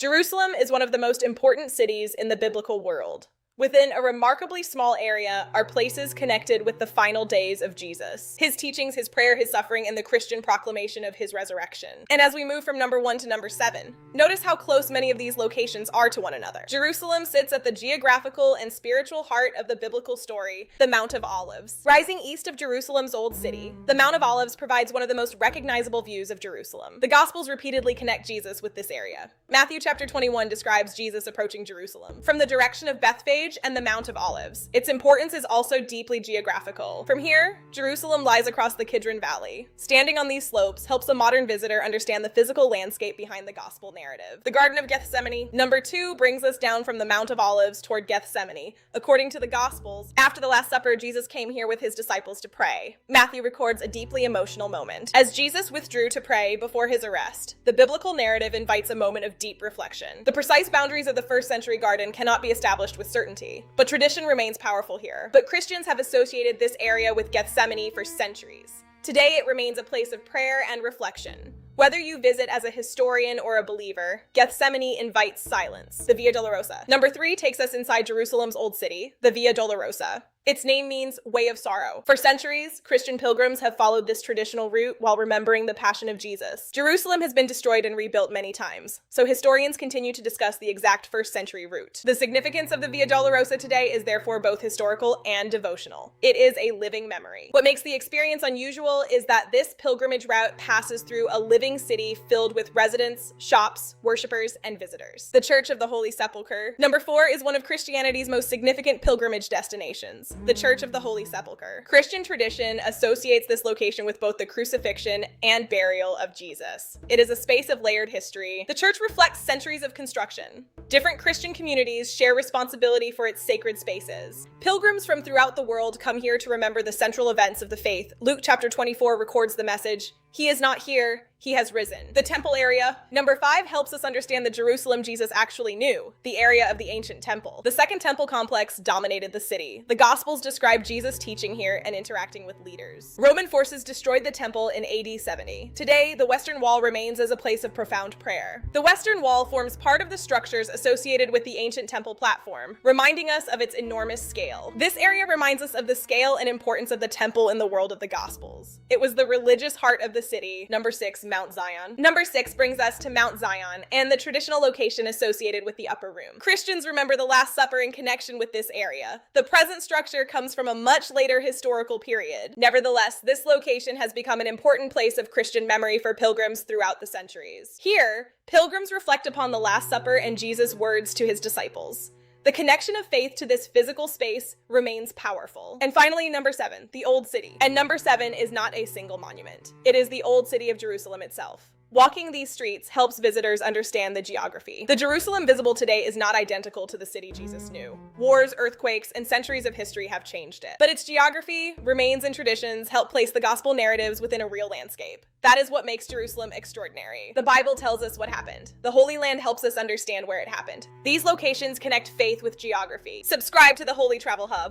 Jerusalem is one of the most important cities in the biblical world. Within a remarkably small area are places connected with the final days of Jesus, his teachings, his prayer, his suffering, and the Christian proclamation of his resurrection. And as we move from number 1 to number 7, notice how close many of these locations are to one another. Jerusalem sits at the geographical and spiritual heart of the biblical story, the Mount of Olives. Rising east of Jerusalem's old city, the Mount of Olives provides one of the most recognizable views of Jerusalem. The Gospels repeatedly connect Jesus with this area. Matthew chapter 21 describes Jesus approaching Jerusalem from the direction of Bethphage and the Mount of Olives. Its importance is also deeply geographical. From here, Jerusalem lies across the Kidron Valley. Standing on these slopes helps a modern visitor understand the physical landscape behind the gospel narrative. The Garden of Gethsemane, number 2, brings us down from the Mount of Olives toward Gethsemane. According to the Gospels, after the Last Supper, Jesus came here with his disciples to pray. Matthew records a deeply emotional moment. As Jesus withdrew to pray before his arrest, the biblical narrative invites a moment of deep reflection. The precise boundaries of the first century garden cannot be established with certainty, but tradition remains powerful here. But Christians have associated this area with Gethsemane for centuries. Today, it remains a place of prayer and reflection. Whether you visit as a historian or a believer, Gethsemane invites silence, the Via Dolorosa. Number 3 takes us inside Jerusalem's old city, the Via Dolorosa. Its name means way of sorrow. For centuries, Christian pilgrims have followed this traditional route while remembering the passion of Jesus. Jerusalem has been destroyed and rebuilt many times, so historians continue to discuss the exact first century route. The significance of the Via Dolorosa today is therefore both historical and devotional. It is a living memory. What makes the experience unusual is that this pilgrimage route passes through a living city filled with residents, shops, worshipers, and visitors. The Church of the Holy Sepulchre. Number 4 is one of Christianity's most significant pilgrimage destinations, the Church of the Holy Sepulchre. Christian tradition associates this location with both the crucifixion and burial of Jesus. It is a space of layered history. The church reflects centuries of construction. Different Christian communities share responsibility for its sacred spaces. Pilgrims from throughout the world come here to remember the central events of the faith. Luke chapter 24 records the message, "He is not here, he has risen." The temple area. Number 5 helps us understand the Jerusalem Jesus actually knew, the area of the ancient temple. The second temple complex dominated the city. The Gospels describe Jesus teaching here and interacting with leaders. Roman forces destroyed the temple in AD 70. Today, the Western Wall remains as a place of profound prayer. The Western Wall forms part of the structures associated with the ancient temple platform, reminding us of its enormous scale. This area reminds us of the scale and importance of the temple in the world of the Gospels. It was the religious heart of the city. Number 6, Mount Zion. Number 6 brings us to Mount Zion and the traditional location associated with the upper room. Christians remember the Last Supper in connection with this area. The present structure comes from a much later historical period. Nevertheless, this location has become an important place of Christian memory for pilgrims throughout the centuries. Here, pilgrims reflect upon the Last Supper and Jesus' words to his disciples. The connection of faith to this physical space remains powerful. And finally, number 7, the Old City. And number 7 is not a single monument. It is the Old City of Jerusalem itself. Walking these streets helps visitors understand the geography. The Jerusalem visible today is not identical to the city Jesus knew. Wars, earthquakes, and centuries of history have changed it. But its geography, remains, and traditions help place the gospel narratives within a real landscape. That is what makes Jerusalem extraordinary. The Bible tells us what happened. The Holy Land helps us understand where it happened. These locations connect faith with geography. Subscribe to the Holy Travel Hub.